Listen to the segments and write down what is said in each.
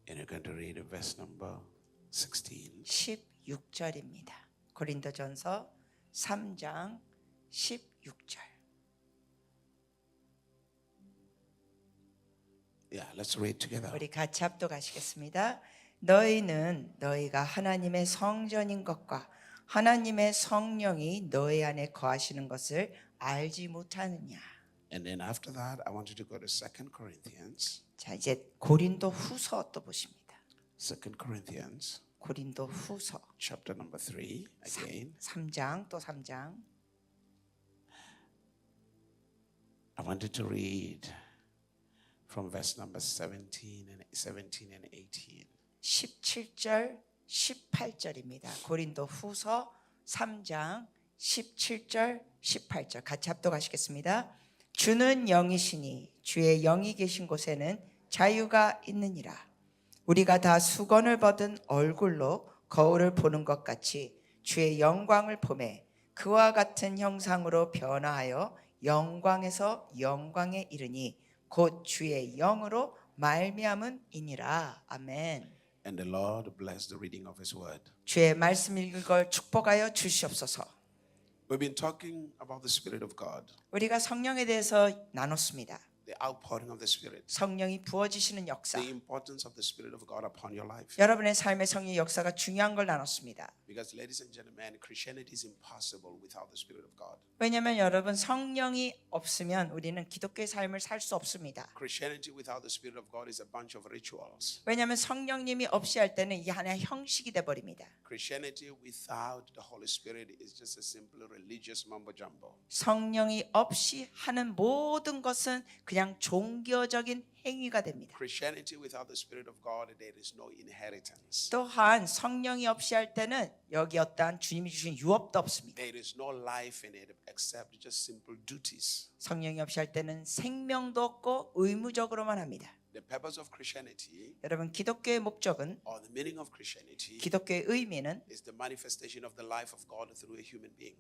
And you're going to read verse number 16. 16절입니다. 고린도전서 3장 16절. Yeah, let's read together. 우리 같이 합독하시겠습니다. 너희는 너희가 하나님의 성전인 것과 하나님의 성령이 너희 안에 거하시는 것을 알지 못하느냐. And then after that, I want you to go to 2 Corinthians. 자, 이제 고린도 후서 또 보십니다. 2 Corinthians, 고린도 후서 chapter number 3, again. 3장 또 3장. I wanted to read from verse number 17 and 18. 17절 18절입니다. 고린도 후서 3장 17절 18절 같이 합독하시겠습니다. 주는 영이시니 주의 영이 계신 곳에는 자유가 있느니라. 우리가 다 수건을 벗은 얼굴로 거울을 보는 것 같이 주의 영광을 보매 그와 같은 형상으로 변화하여 영광에서 영광에 이르니 곧 주의 영으로 말미암음이니라. 아멘. And the Lord bless the reading of His word. 주의 말씀 읽을 걸 축복하여 주시옵소서. We've been talking about the Spirit of God, 우리가 성령에 대해서 나눴습니다. the outpouring of the Spirit, 성령이 부어지시는 역사, the importance of the Spirit of God upon your life. 여러분의 삶의 성령의 역사가 중요한 걸 나눴습니다. Because, ladies and gentlemen, Christianity is impossible without the Spirit of God. 왜냐하면 여러분 성령이 없으면 우리는 기독교의 삶을 살 수 없습니다. Christianity without the Spirit of God is a bunch of rituals. 왜냐하면 성령님이 없이 할 때는 이게 하나의 형식이 돼버립니다. Christianity without the Holy Spirit is just a simple religious mumbo jumbo. 성령이 없이 하는 모든 것은 그냥 종교적인 행위가 됩니다. Christianity without the Spirit of God, there is no inheritance. 또한 성령이 없이 할 때는 여기 어떠한 주님이 주신 유업도 없습니다. There is no life in it except just simple duties. 성령이 없이 할 때는 생명도 없고 의무적으로만 합니다. The purpose of Christianity, 여러분 기독교의 목적은 or the meaning of Christianity, 기독교의 의미는 is the manifestation of the life of God through a human being.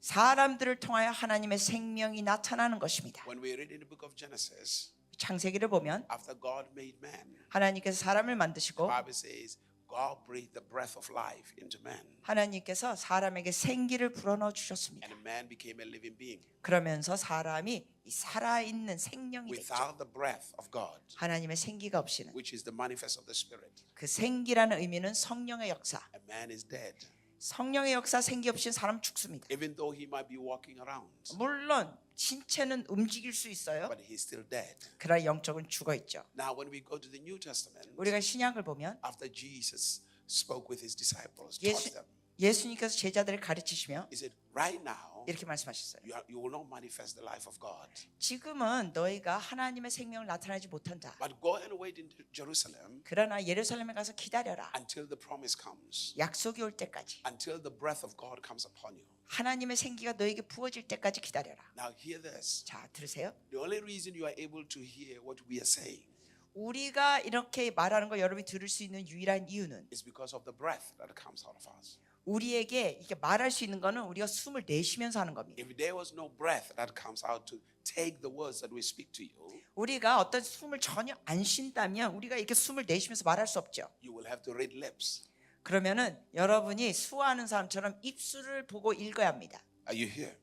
사람들을 통하여 하나님의 생명이 나타나는 것입니다. When we read in the book of Genesis, 창세기를 보면 after God made man, 하나님께서 사람을 the 만드시고 Bible says God breathed the breath of life into man, 하나님께서 사람에게 생기를 불어넣어 주셨습니다. and man became a living being. 그러면서 사람이 이 살아있는 생명이 됐죠. Without the breath of God, 하나님의 생기가 없이는 which is the manifest of the Spirit, 그 생기라는 의미는 성령의 역사. a man is dead. 성령의 역사 생기 없이는 사람 죽습니다. Even though he might be walking around, 물론 신체는 움직일 수 있어요. but he's still dead. 그러나 영적은 죽어 있죠. Now, when we go to the New Testament, 우리가 신약을 보면 after Jesus spoke with his disciples, 예수, taught them, 예수님께서 제자들을 가르치시며 he said, right now, 이렇게 말씀하셨어요. you will not manifest the life of God. 지금은 너희가 하나님의 생명을 나타내지 못한다. But go and wait in Jerusalem 그러나 예루살렘에 가서 기다려라. until the promise comes, 약속이 올 때까지. until the breath of God comes upon you. 하나님의 생기가 너에게 부어질 때까지 기다려라. Now, hear this. 자, 들으세요. The only reason you are able to hear what we are saying 우리가 이렇게 말하는 거 여러분이 들을 수 있는 유일한 이유는 is because of the breath that comes out of us. 우리에게 이렇게 말할 수 있는 거는 우리가 숨을 내쉬면서 하는 겁니다. If there was no breath that comes out to take the words that we speak to you, 우리가 어떤 숨을 전혀 안 쉰다면 우리가 이렇게 숨을 내쉬면서 말할 수 없죠. you will have to read lips. 그러면은 여러분이 수화하는 사람처럼 입술을 보고 읽어야 합니다. Are you here?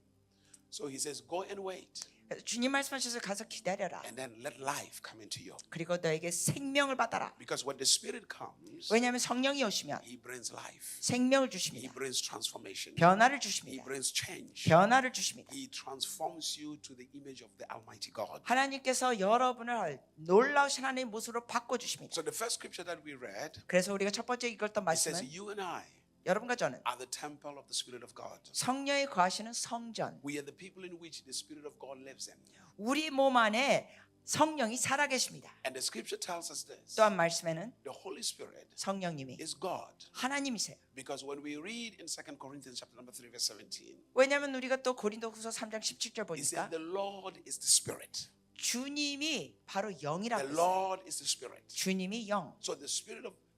So he says, go and wait, 그래서 주님 말씀하셔서 가서 기다려라. and then let life come into you. 그리고 너에게 생명을 받아라. Because when the Spirit comes, 왜냐하면 성령이 오시면 he brings life. 생명을 He 주십니다. brings transformation. 변화를 He 주십니다. brings change. 변화를 주십니다. He transforms you to the image of the Almighty God. 하나님께서 여러분을 놀라우신 하나님의 모습으로 바꿔주십니다. So the first scripture that we read, 그래서 우리가 첫 번째 읽었던 it says, 말씀은 you and I 여러분과 저는 are the temple of the Spirit of God. 성령이 거하시는 성전, We are the people in which the Spirit of God lives in. 우리 몸 안에 성령이 살아계십니다. And the scripture tells us this. 또한 말씀에는 The Holy Spirit 성령님이 is God. 하나님이세요. Because when we read in 2 Corinthians chapter number 3 verse 17, 왜냐하면 우리가 또 고린도후서 3장 17절 it says 보니까 the Lord is the Spirit. 주님이 바로 The 영이라고 했어요. Lord is the Spirit. 주님이 영. So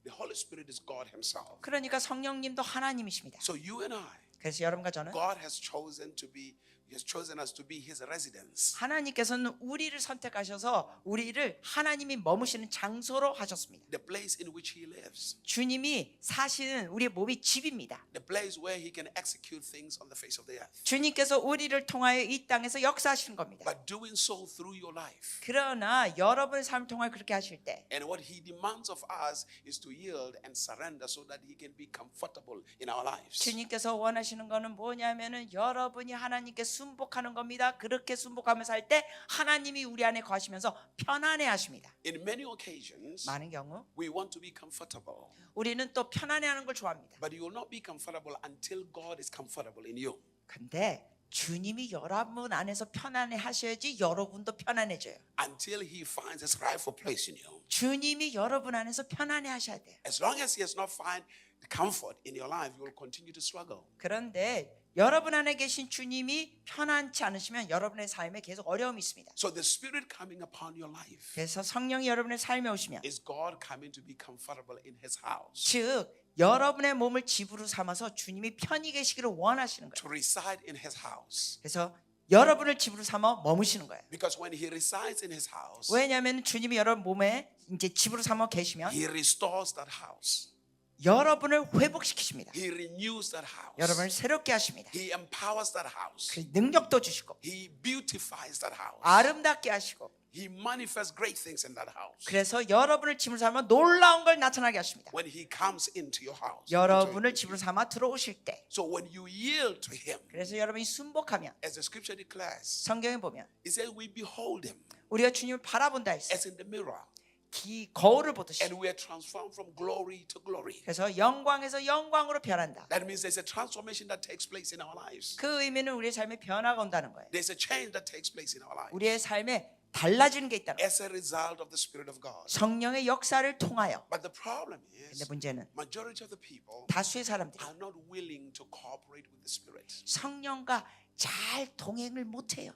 the Holy Spirit is God himself. 그러니까 성령님도 하나님이십니다. So you and I, 그래서 여러분과 저는 God has chosen to be He has chosen us to be His residence. 하나님께서는 우리를 선택하셔서 우리를 하나님이 머무시는 장소로 하셨습니다. The place in which He lives. 주님이 사시는 우리의 몸이 집입니다. The place where He can execute things on the face of the earth. 주님께서 우리를 통하여 이 땅에서 역사하시는 겁니다. But doing so through your life. 그러나 여러분의 삶을 통하여 그렇게 하실 때 And what He demands of us is to yield and surrender so that He can be comfortable in our lives. 주님께서 원하시는 거는 뭐냐면은 여러분이 하나님께 순복하는 겁니다. 그렇게 순복하면서 할 때 하나님이 우리 안에 거하시면서 편안해 하십니다. In many occasions, 많은 경우 we want to be comfortable. 우리는 또 편안해 하는 걸 좋아합니다. But you will not be comfortable until God is comfortable in you. 근데 주님이 여러분 안에서 편안해 하셔야지 여러분도 편안해져요. Until He finds His rightful place in you. 주님이 여러분 안에서 편안해 하셔야 돼요. As long as He has not found comfort in your life, you will continue to struggle. 그런데 여러분 안에 계신 주님이 편안치 않으시면 여러분의 삶에 계속 어려움이 있습니다. So the Spirit coming upon your life 그래서 성령이 여러분의 삶에 오시면 is God coming to be comfortable in His house, 즉 여러분의 몸을 집으로 삼아서 주님이 편히 계시기를 원하시는 거예요. to reside in His house. 그래서 여러분을 집으로 삼아 머무시는 거예요. Because when He resides in His house, 왜냐하면 주님이 여러분 몸에 이제 집으로 삼아 계시면 He restores that house. 여러분을 회복시키십니다. He renews that house. 여러분을 새롭게 하십니다. He empowers that house. 그 능력도 주시고 He beautifies that house. 아름답게 하시고 He manifests great things in that house. 그래서 여러분을 집으로 삼아 놀라운 걸 나타나게 하십니다. When He comes into your house. 여러분을 집으로 삼아 들어오실 때 So when you yield to Him, 그래서 여러분이 순복하면 as the scripture declares, 성경에 보면 it says we behold Him 우리가 주님을 바라본다 했어요. as in the mirror. 거울을 보듯이. And we are transformed from glory to glory. 그래서 영광에서 영광으로 변한다. That means there's a transformation that takes place in our lives. 그 의미는 우리의 삶에 변화가 온다는 거예요. There's a change that takes place in our lives 우리의 삶에 달라지는 게 있다는 거예요. as a result of the Spirit of God. 성령의 역사를 통하여. But the problem 근데 is, 문제는 majority of the people 다수의 사람들이 are not willing to cooperate with the Spirit. 성령과 잘 동행을 못해요.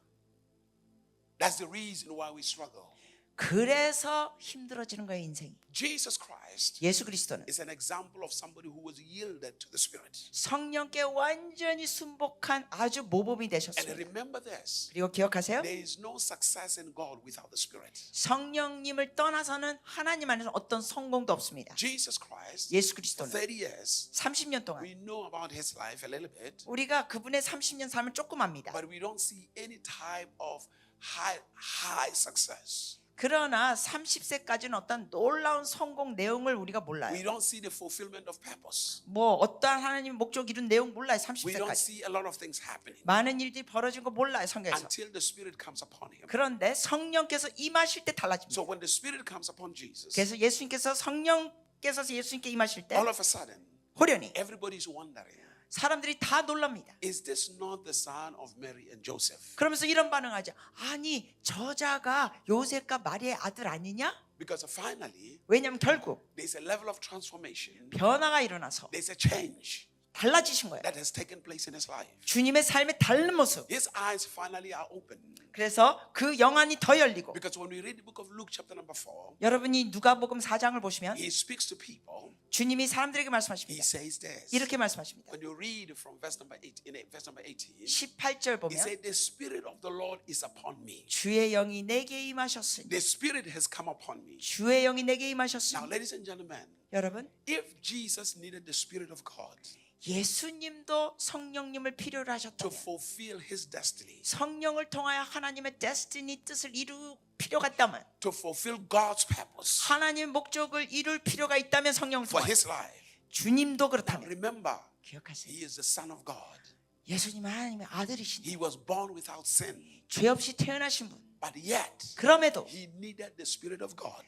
That's the reason why we struggle. 그래서 힘들어지는 거예요, 인생이. Jesus Christ 예수 그리스도는 is an example of somebody who was yielded to the Spirit. 성령께 완전히 순복한 아주 모범이 And 되셨습니다. remember this, 그리고 기억하세요. there is no success in God without the Spirit. 성령님을 떠나서는 하나님 안에서 어떤 성공도 없습니다. Jesus Christ, 예수 for 그리스도는 30 years, 30년 동안 we know about His life a little bit, 우리가 그분의 30년 삶을 조금 압니다. but we don't see any type of high success. 그러나 30세까지는 어떤 놀라운 성공 내용을 우리가 몰라요. We don't see the fulfillment of purpose. 뭐 어떠한 하나님 목적 이룬 내용 몰라요. We don't 30세까지. see a lot of things happening 많은 일들이 벌어진 거 몰라요. 성경에서. until the Spirit comes upon Him. 그런데 성령께서 임하실 때 달라집니다. So when the Spirit comes upon Jesus, 그래서 예수님께서 성령께서 예수님께 임하실 때 all of a sudden, 호련히 everybody's wondering, 사람들이 다 놀랍니다. is this not the son of Mary and Joseph? 그러면서 이런 반응하죠. 아니 저자가 요셉과 마리아의 아들 아니냐? Because finally, 왜냐하면 결국 there's a level of transformation, 변화가 일어나서 there's a change 달라지신 거예요. that has taken place in his life. 주님의 삶의 다른 모습. His eyes finally are open. 그래서 그 영안이 더 열리고 Because when we read the book of Luke chapter number 4, 여러분이 누가복음 4장을 보시면 he speaks to people. 주님이 사람들에게 He 말씀하십니다. says this. 이렇게 말씀하십니다. When you read from verse number 8, in verse number 18, 18절 he 보면 said, "The Spirit of the Lord is upon me. 주의 영이 내게 임하셨으니 The Spirit has come upon me." 주의 영이 내게 Now, 임하셨으니 ladies and gentlemen, 여러분 if Jesus needed the Spirit of God 예수님도 성령님을 필요로 to 하셨다면 fulfill His destiny, 성령을 통하여 하나님의 데스티니 뜻을 이룰 필요가 있다면 to fulfill God's purpose 하나님의 목적을 이룰 필요가 있다면 성령을 for 통하여 His life, 주님도 now 그렇다면 remember, 기억하세요. He is the Son of God. 예수님은 하나님의 아들이신데 He was born without sin, 죄 없이 태어나신 분. but yet 그럼에도 He needed the Spirit of God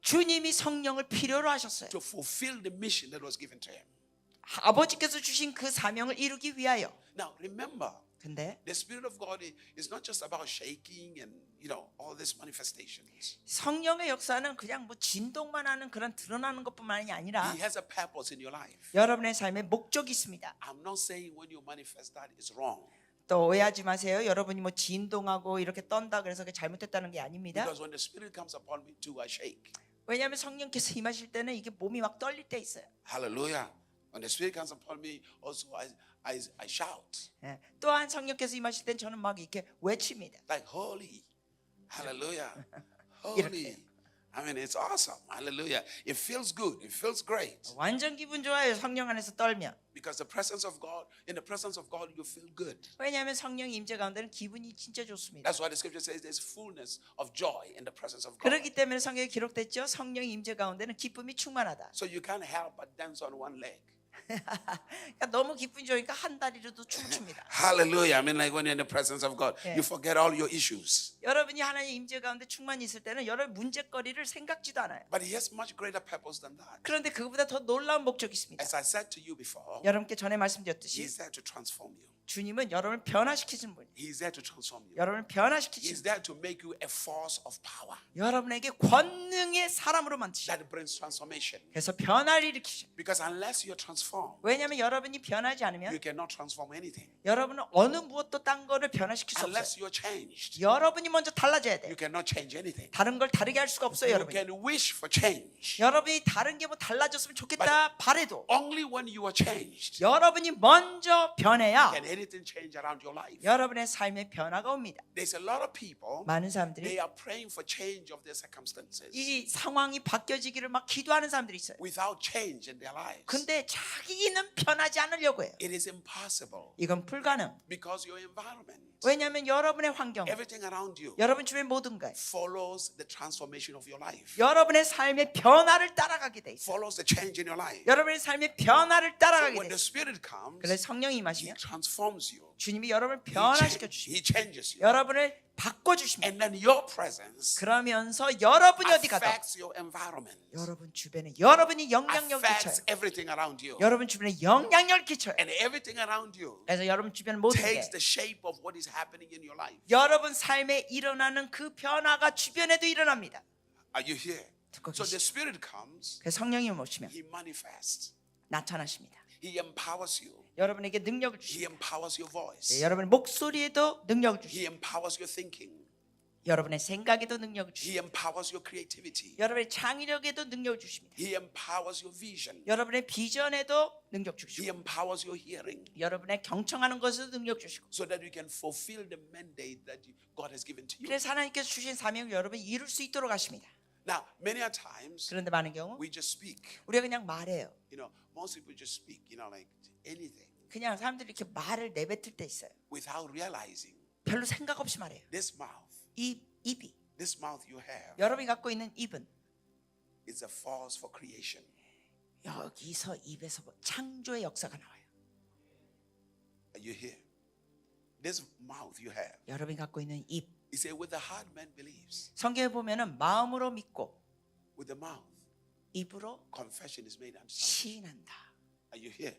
주님이 성령을 필요로 하셨어요. to fulfill the mission that was given to Him. 아버지께서 주신 그 사명을 이루기 위하여. Now, remember, 근데 the Spirit of God is not just about shaking and all these manifestations. 성령의 역사는 그냥 뭐 진동만 하는 그런 드러나는 것뿐만이 아니라 He has a purpose in your life. 여러분의 삶에 목적이 있습니다. I'm not saying when you manifest that is wrong. 또 오해하지 마세요. 여러분이 뭐 진동하고 이렇게 떤다 그래서 그게 잘못됐다는 게 아닙니다. Because when the Spirit comes upon me too, I shake. 왜냐하면 성령께서 임하실 때는 이게 몸이 막 떨릴 때 있어요. Hallelujah. When the Spirit comes upon me, also I shout 예, 또한 성령께서 임하실 땐 저는 막 이렇게 외칩니다. like holy, hallelujah, 이렇게. holy. I mean, it's awesome, hallelujah. It feels good, it feels great 완전 기분 좋아요. 성령 안에서 떨면. because the presence of God, in the presence of God, you feel good. 왜냐하면 성령 임재 가운데는 기분이 진짜 좋습니다. That's why the Scripture says there's fullness of joy in the presence of God. 그렇기 때문에 성경에 기록됐죠. 성령 임재 가운데는 기쁨이 충만하다. So you can't help but dance on one leg. 그러니까 너무 기분이 좋으니까 한 다리로도 춤을 춥니다. Hallelujah. I mean, like when you're in the presence of God, Yeah. you forget all your issues. 여러분이 하나님 임재 가운데 충만히 있을 때는 여러 문제거리를 생각지도 않아요. But He has much greater purpose than that. 그런데 그보다 더 놀라운 목적이 있습니다. As I said to you before, 여러분께 전에 말씀드렸듯이 He's there to transform you. 주님은 여러분을 변화시키시는 분이에요. He's there to transform you. 여러분을 변화시키시는 He's there to make you a force of power 여러분에게 권능의 사람으로 만드시죠. that brings transformation. 그래서 변화를 일으키죠. Because unless you're transformed, 왜냐하면 여러분이 변하지 않으면 you cannot transform anything. 여러분은 어느 무엇도 딴 거를 변화시킬 수 없어요. Unless you're changed, 여러분이 먼저 달라져야 돼요. you cannot change anything. 다른 걸 다르게 할 수가 없어요, You 여러분. can wish for change. 여러분이 다른 게 뭐 달라졌으면 좋겠다 바래도 Only when you are changed 여러분이 먼저 변해야 can anything change around your life. 여러분의 삶에 변화가 옵니다. There's a lot of people, 많은 사람들이 they are praying for change of their circumstances 이 상황이 바뀌어지기를 막 기도하는 사람들이 있어요. without change in their lives. 근데 자기는 변하지 않으려고 해요. It is impossible 이건 불가능. because your environment, 왜냐하면 여러분의 환경, everything around you 여러분 주변 모든 것, follows the transformation of your life, 여러분의 삶의 변화를 따라가게 돼 있어요. follows the change in your life. 여러분의 삶의 변화를 So 따라가게 when 돼 the 있어요. Spirit comes, 그래서 성령이 He 임하시면 transforms you. 주님이 여러분을 He 변화시켜 주시고 He changes you. 여러분을 바꿔주십니다. And then your presence 그러면서 여러분이 어디 가도 affects your environment, 여러분 주변에 여러분이 영향력을 affects 끼쳐요. everything around you. 여러분 주변에 영향력을 끼쳐요. And everything around you 그래서 여러분 주변 모든 게 takes the shape of what is happening in your life. 여러분 삶에 일어나는 그 변화가 주변에도 일어납니다. Are you here? 듣고 So the 계시죠? Spirit comes, 그래서 성령이 오시면 He manifests, 나타나십니다. He empowers you, 여러분에게 능력을 He 주십니다. empowers your voice, 네, 여러분의 목소리에도 능력을 주십니다. He empowers your thinking, 여러분의 생각에도 능력을 주십니다. He empowers your creativity, 여러분의 창의력에도 능력을 주십니다. He empowers your vision, 여러분의 비전에도 능력 He 주시고 empowers your hearing, 여러분의 경청하는 것에도 능력 주시고 so that you can fulfill the mandate that God has given to you. 그래서 하나님께서 주신 사명을 여러분이 이룰 수 있도록 하십니다. Now, many a times 그런데 많은 경우 we just speak. 우리가 그냥 말해요. You know, most people just speak, you know, like anything 그냥 사람들이 이렇게 말을 내뱉을 때 있어요. without realizing 별로 생각 없이 말해요. this mouth, 입이 this mouth you have 여러분이 갖고 있는 입은 is a force for creation. 여기서 입에서 창조의 역사가 나와요. Are you here? This mouth you have, 여러분이 갖고 있는 입. he said, with the heart man believes, 성경에 보면은 마음으로 믿고 with the mouth 입으로 confession is made unto salvation. 시인한다. Are you here?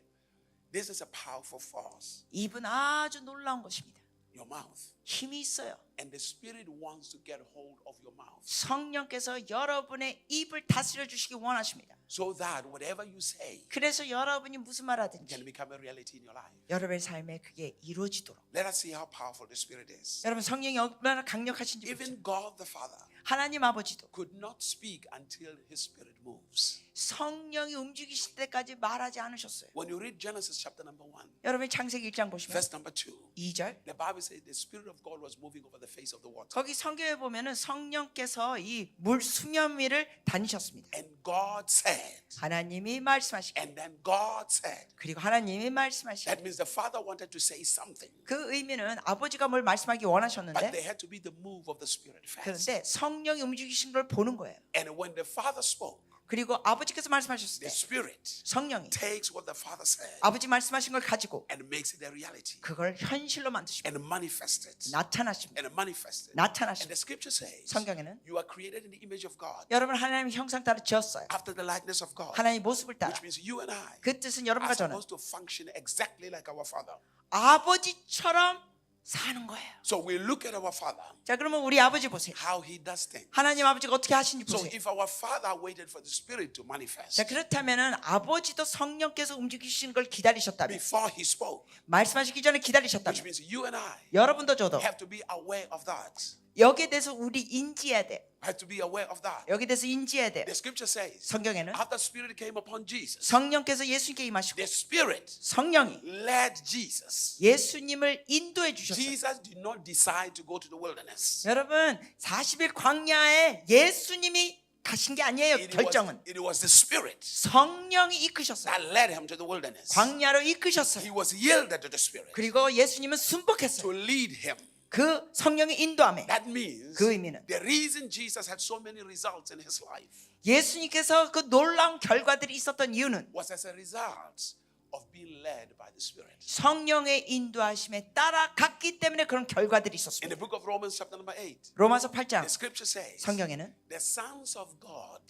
This is a powerful force, 입은 아주 놀라운 것입니다. your mouth. 힘이 있어요. And the Spirit wants to get hold of your mouth 성령께서 여러분의 입을 다스려 주시기 원하십니다. so that whatever you say 그래서 여러분이 무슨 말 can 하든지 become a reality in your life. 여러분의 삶에 그게 이루어지도록. Let us see how powerful the Spirit is. 여러분 성령이 얼마나 강력하신지 보죠. Even God the Father 하나님 아버지도 could not speak until His Spirit moves. 성령이 움직이실 때까지 말하지 않으셨어요. When you read Genesis chapter number 1, 여러분이 창세기 1장 보시면 verse number 2, 2절 the Bible says the Spirit of God was moving over the face of the water. 거기 성경에 보면은 성령께서 이 물 수면 위를 다니셨습니다. And God said, 하나님이 말씀하시고 and then God said. 그리고 하나님이 말씀하시고 That means the Father wanted to say something, 그 의미는 아버지가 뭘 말씀하기 but 원하셨는데 there had to be the move of the Spirit first. 그런데 성령이 움직이신 걸 보는 거예요. And when the Father spoke, 그리고 아버지께서 말씀하셨을 the 때 Spirit 성령이 takes what the Father said 아버지 말씀하신 걸 가지고 and makes it a reality 그걸 현실로 만드십니다. and manifests it. 나타나십니다. And manifest it. And 나타나십니다. the scripture says, 성경에는 you are created in the image of God, 여러분 하나님 형상 따라 지었어요. after the likeness of God, 하나님 모습을 따라. which means you and I 그 뜻은 are 여러분과 저는 supposed to function exactly like our Father. 아버지처럼 사는 거예요. So we look at our Father, 자, 그러면 우리 아버지 보세요. how He does things. 하나님 아버지가 어떻게 하시는지 So 보세요. if our Father waited for the Spirit to manifest 자, 그렇다면은 아버지도 성령께서 움직이시는 걸 기다리셨다면, before He spoke, 말씀하시기 전에 which 기다리셨다면, means you and I 여러분도 저도 have to be aware of that. 여기에 대해서 우리 인지해야 돼. I have to be aware of that. 여기에 대해서 인지해야 돼. The scripture says, 성경에는 after the Spirit came upon Jesus, 성령께서 예수님께 임하시고 the Spirit 성령이 led Jesus. 예수님을 인도해 주셨어요. Jesus did not decide to go to the wilderness. 여러분 40일 광야에 예수님이 가신 게 아니에요. 결정은 It was the Spirit 성령이 이끄셨어요. that led him to the wilderness. 광야로 이끄셨어요. He was yielded to the Spirit 그리고 예수님은 to 순복했어요. lead him. 그 성령의 인도함에 That means 그 의미는 the reason Jesus had so many results in his life 예수님께서 그 놀라운 결과들이 있었던 이유는 was as a result of being led by the Spirit. 성령의 인도하심에 따라갔기 때문에 그런 결과들이 In 있었습니다. the book of Romans chapter number 8, 로마서 the 8장 scripture says 성경에는 the sons of God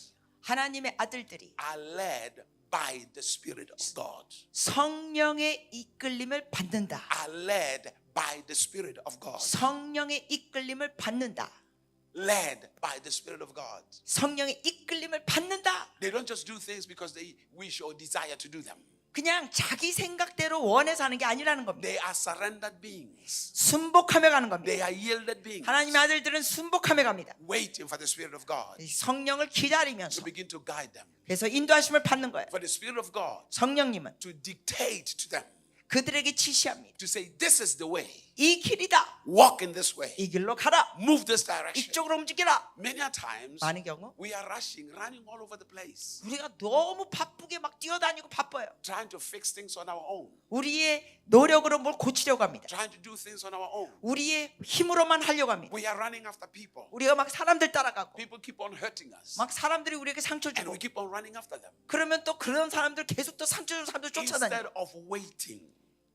하나님의 아들들이 are led by the Spirit of God. 성령의 이끌림을 받는다. Are led by the Spirit of God. 성령의 이끌림을 받는다. Led by the Spirit of God. 성령의 이끌림을 받는다. They don't just do things because they wish or desire to do them. 그냥 자기 생각대로 원해서 하는 게 아니라는 겁니다. They are surrendered beings. 순복하며 가는 겁니다. They are yielded beings. 하나님의 아들들은 순복하며 갑니다. Waiting for the Spirit of God 성령을 기다리면서 to begin to guide them. 그래서 인도하심을 받는 거예요. For the Spirit of God 성령님은 to dictate to them. 그들에게 지시합니다. To say, this is the way. 이 길이다. Walk in this way. 이 길로 가라. Move this direction. 이쪽으로 움직이라. Many a times, 많은 경우 we are rushing, running all over the place. 우리가 너무 바쁘게 막 뛰어다니고 바빠요. Trying to fix things on our own. 우리의 노력으로 뭘 고치려고 합니다. Trying to do things on our own. 우리의 힘으로만 하려고 합니다. We are running after people. 우리가 막 사람들 따라가고 People keep on hurting us. 막 사람들이 우리에게 상처 And 주고 we keep on running after them. 그러면 또 그런 사람들 계속 또 상처 주는 사람들 쫓아다니고 Instead of waiting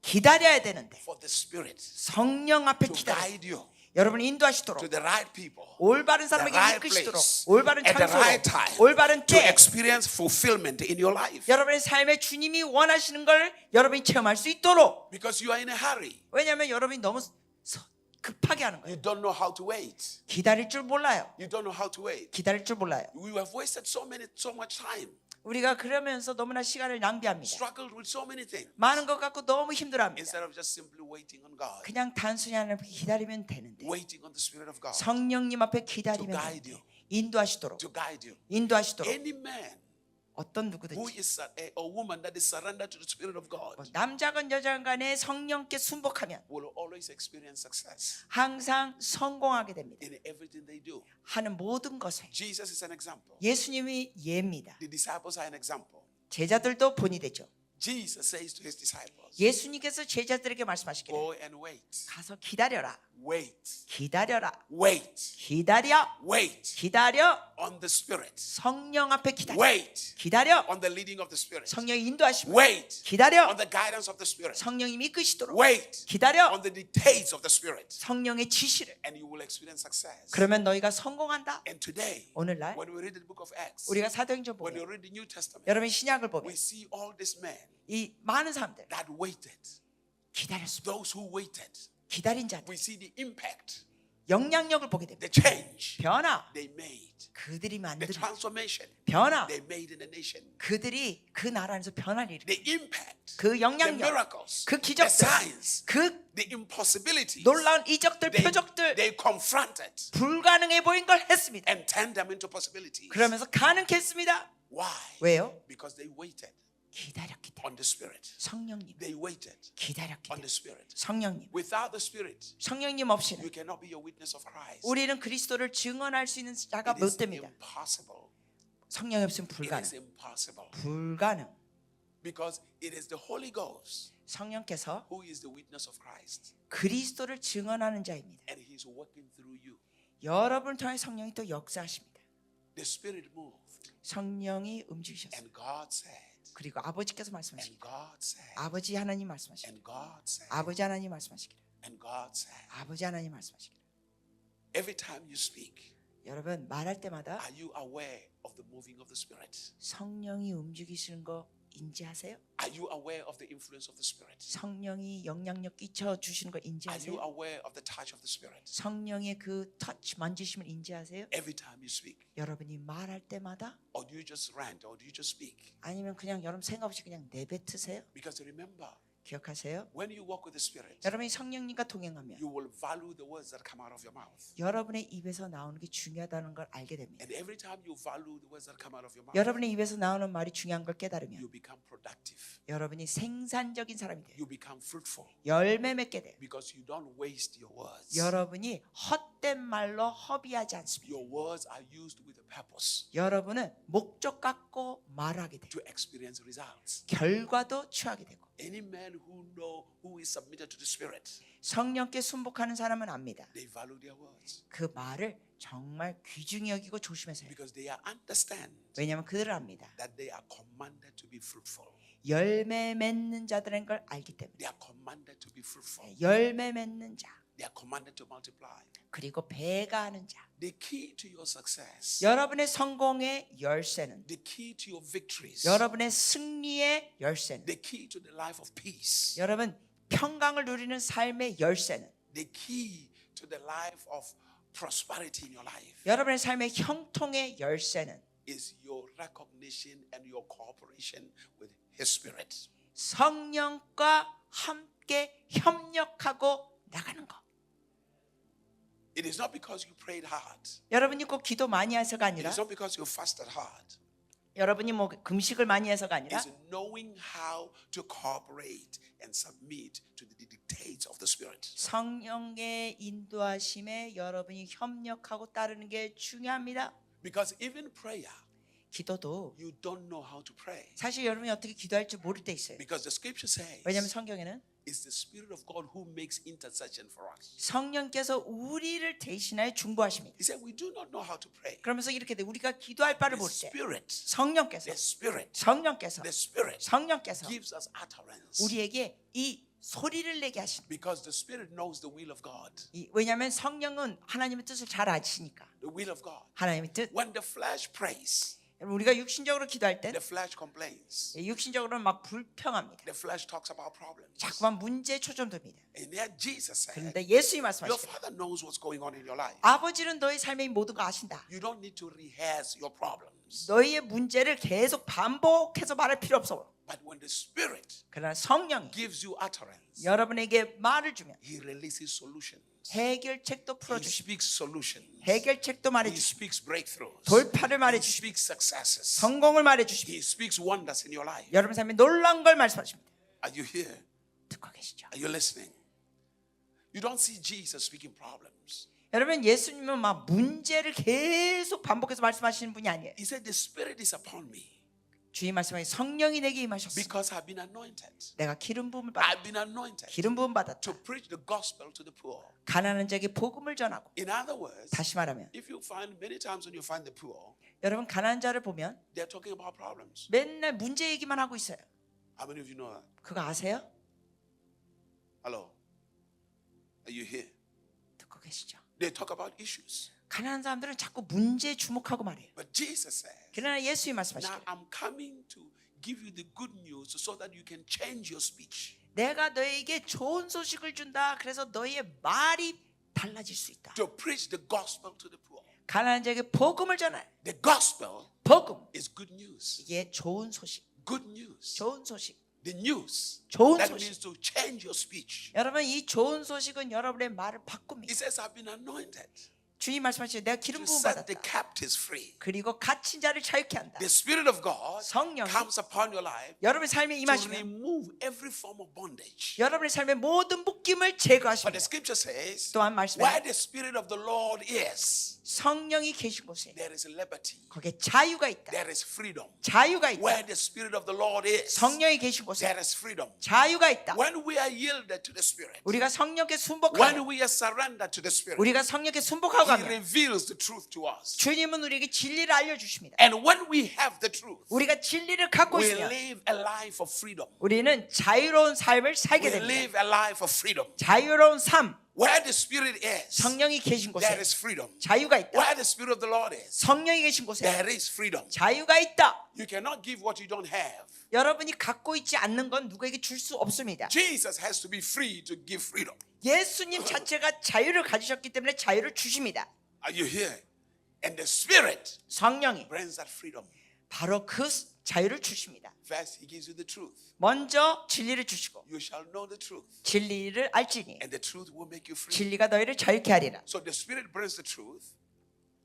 기다려야 되는데 for the Spirit 성령 앞에 to 기다려 guide you 여러분을 인도하시도록 to the right people, 올바른 the 사람에게 right 이끄시도록 place, 올바른 at the right 장소로 time, 올바른 to 때 experience fulfillment in your life. 여러분의 삶에 주님이 원하시는 걸 여러분이 체험할 수 있도록 Because you are in a hurry. 왜냐하면 여러분이 너무 급하게 하는 거예요. You don't know how to wait. 기다릴 줄 몰라요. You don't know how to wait. 기다릴 줄 몰라요. We have wasted so much time. 우리가 그러면서 너무나 시간을 낭비합니다. Struggled with so many things. 많은 것 갖고 너무 힘들어합니다. Instead of just simply waiting on God. 그냥 단순히 하나님 앞에 기다리면 되는데 Waiting on the Spirit of God. 성령님 앞에 기다리면 To guide 되는데 you. 인도하시도록 To guide you. 인도하시도록 Any man 어떤 who 누구든지 is a woman that is surrendered to the Spirit of God 남자건 여자건 간에 성령께 순복하면 will always experience success 항상 성공하게 됩니다. in everything they do. 하는 모든 것에 Jesus is an example. 예수님이 예입니다. The disciples are an example. 제자들도 본이 되죠. Jesus says to his disciples, 예수님께서 제자들에게 말씀하시기를 go and wait. 가서 기다려라. Wait. 기다려라. Wait. 기다려. Wait 기다려. on the Spirit. 성령 앞에 기다려. Wait 기다려. on the leading of the Spirit. 성령이 인도하시면 Wait 기다려. on the guidance of the Spirit. 성령님이 이끄시도록 Wait 기다려. on the dictates of the Spirit. 성령의 지시를. And you will experience success. 그러면 너희가 성공한다. And today, 오늘날 when we read the book of Acts, 우리가 사도행전 when we 보면 read the New Testament, 여러분 신약을 we 보면 see all these men 이 많은 사람들 that waited. 기다렸습니다. Those who waited. 기다린 자들 We see the impact, 영향력을 보게 됩니다. the change 변화 they made, 그들이 the 만든 transformation 변화 they made in the nation, 그들이 그 나라 안에서 변화를 일으켜 the impact, 그 the 영향력 miracles, 그 the 기적들 signs, 그 the impossibilities 놀라운 이적들 표적들 they confronted 불가능해 보인 걸 했습니다. and turned them into possibilities. 그러면서 가능케 했습니다. Why? 왜요? Because they waited 기다렸기 때문에 on the Spirit. 성령님 They waited 기다렸기 on the 때문에 Spirit. 성령님 Without the Spirit, 성령님 없이는 you cannot be a witness of Christ. 우리는 그리스도를 증언할 수 있는 자가 It 못 is 됩니다. impossible. 성령이 없으면 It 불가능. is impossible. 불가능. Because it is the Holy Ghost 성령께서 who is the witness of Christ. 그리스도를 증언하는 자입니다. And He's working through you. 여러분을 통해 성령이 또 역사하십니다. The Spirit moved. 성령이 움직이셨어요. And God said. 그리고 아버지께서 And 말씀하시기를 God said. 아버지 하나님 말씀하시기를 And God said. 아버지 하나님 말씀하시기를 And God said. 아버지 하나님 말씀하시기를 Every time you speak, 여러분 말할 때마다 are you aware of the moving of the Spirit? 성령이 움직이시는 거 인지하세요? Are you aware of the influence of the Spirit? 성령이 영향력 끼쳐 주시는 거 Are you 인지하세요? aware of the touch of the Spirit? 성령의 그 터치 만지심을 인지하세요? Every time you speak. 여러분이 말할 때마다 Or do you just rant? Or do you just speak? 아니면 그냥 여러분 생각 없이 그냥 내뱉으세요? Because remember, 기억하세요? When you walk with the Spirit, 여러분이 성령님과 동행하면 you will value the words that come out of your mouth. 여러분의 입에서 나오는 게 중요하다는 걸 알게 됩니다. And every time you value the words that come out of your mouth, 여러분의 입에서 나오는 말이 중요한 걸 깨달으면 you become productive. 여러분이 생산적인 사람이 돼요. You become fruitful 열매 맺게 돼요. because you don't waste your words. 여러분이 헛된 말로 허비하지 않습니다. Your words are used with a purpose 여러분은 목적 갖고 말하게 돼요. to experience results. 결과도 취하게 되고 Any man who is submitted to the Spirit, 성령께 순복하는 사람은 압니다. they value their words 그 말을 정말 귀중히 여기고 조심해서 해요. because they understand 왜냐하면 그들을 압니다. that they are commanded to be fruitful. 열매 맺는 자들인 걸 알기 때문에 They are commanded to be fruitful. 열매 맺는 자 They are commanded to multiply. 그리고 배가 하는 자 The key to your success, 여러분의 성공의 열쇠는 the key to your victories, 여러분의 승리의 열쇠는 the key to the life of peace, 여러분 평강을 누리는 삶의 열쇠는 the key to the life of prosperity in your life 여러분의 삶의 형통의 열쇠는 is your recognition and your cooperation with His Spirit. 성령과 함께 협력하고 나가는 것. It is not because you prayed hard. 여러분이 꼭 기도 많이 해서가 It 아니라 is not because you fasted hard. 여러분이 뭐 금식을 많이 해서가 아니라 It's knowing how to cooperate and submit to the dictates of the Spirit. 성령의 인도하심에 여러분이 협력하고 따르는 게 중요합니다. Because even prayer, 기도도 you don't know how to pray. 사실 여러분이 어떻게 기도할지 모를 때 있어요. Because the Scripture says 왜냐하면 성경에는 it's the Spirit of God who makes intercession for us. 성령께서 우리를 대신하여 중보하십니다. He said we do not know how to pray. 그러면서 이렇게 돼 우리가 기도할 바를 The 모를 때 Spirit, 성령께서 the Spirit 성령께서 gives us utterance. 우리에게 이 소리를 내게 하신다. Because the Spirit knows the will of God. 왜냐하면 성령은 하나님의 뜻을 잘 아시니까. The will of God. 하나님의 뜻. When the flesh prays, 우리가 육신적으로 기도할 때 the flesh complains. 육신적으로는 막 불평합니다. The flesh talks about problems. 자꾸만 문제에 초점됩니다. And yet Jesus said, 그런데 예수님이 your 말씀하시죠. Father knows what's going on in your life. 아버지는 너의 삶의 모든 거 아신다. You don't need to rehearse your problems. 너희의 문제를 계속 반복해서 말할 필요 없어. But when the Spirit 그러나 성령이 gives you utterance, 여러분에게 말을 주면 He releases solutions. 해결책도 He 풀어주시고 speaks solutions. 해결책도 He 말해주시고 speaks breakthroughs. 돌파를 He 말해주시고 speaks successes. 성공을 말해주시고 He speaks wonders in your life. 여러분 삶에 놀라운 걸 말씀하십니다. Are you here? 듣고 계시죠? Are you listening? You don't see Jesus speaking problems. 여러분 예수님은 막 문제를 계속 반복해서 말씀하시는 분이 아니에요. He said, the Spirit is upon me 주님 말씀하신 성령이 내게 임하셨어. because I've been anointed. 내가 기름 부음을 받았다. I've been anointed 기름 부음 받았다. to preach the gospel to the poor. 가난한 자에게 복음을 전하고. In other words, 다시 말하면 if you find many times when you find the poor, 여러분 가난한 자를 보면 they're talking about problems. 맨날 문제 얘기만 하고 있어요. How many of you know that? 그거 아세요? Hello? Are you here? 듣고 계시죠? They talk about issues. 가난한 사람들은 자꾸 문제에 주목하고 말해요. But Jesus says, 그러나 예수님이 now 말씀하시기를 I'm coming to give you the good news so that you can change your speech. 내가 너에게 좋은 소식을 준다. 그래서 너의 말이 달라질 수 있다. To preach the gospel to the poor. 가난한 자에게 복음을 전할 The gospel 복음. is good news. 이게 좋은 소식. Good news. 좋은 소식. The news. 좋은 That 소식. means to change your speech. 여러분 이 좋은 소식은 여러분의 말을 바꿉니다. He says, I've been anointed 주님 말씀하시죠. 내가 기름 to 부음 set the 받았다. captives free. 그리고 갇힌 자를 자유케 한다. The Spirit of God 성령이 comes upon your life 여러분의 삶에 to 임하시면 remove every form of bondage. 여러분의 삶의 모든 묶임을 But the 제거하십니다. scripture says, 또한 말씀에 where the Spirit of the Lord is, 성령이 계신 곳에 there is liberty, 거기에 자유가 있다. there is freedom. 자유가 있다. Where the Spirit of the Lord is, 성령이 계신 곳에 there is freedom. 자유가 있다. When we are yielded to the Spirit, 우리가 성령께 when 순복하고 we are surrendered to the Spirit, 우리가 성령께 순복하고 He 하면 reveals the truth to us. 주님은 우리에게 진리를 알려주십니다. And when we have the truth, 우리가 진리를 갖고 we 있으면 live a life of freedom. 우리는 자유로운 삶을 살게 We 됩니다. live a life of freedom. 자유로운 삶, Where the Spirit is, 성령이 계신 곳에 there is freedom. 자유가 있다. Where the Spirit of the Lord is, 성령이 계신 곳에 there is freedom. 자유가 있다. You cannot give what you don't have. 여러분이 갖고 있지 않는 건 누구에게 줄 수 없습니다. Jesus has to be free to give freedom. 예수님 자체가 자유를 가지셨기 때문에 자유를 주십니다. Are you here? And the Spirit 성령이 brings that freedom. 바로 그 자유를 주십니다. First, he gives you the truth. 먼저 진리를 주시고 You shall know the truth, 진리를 알지니 and the truth will make you free. 진리가 너희를 자유케 하리라. So the Spirit brings the truth,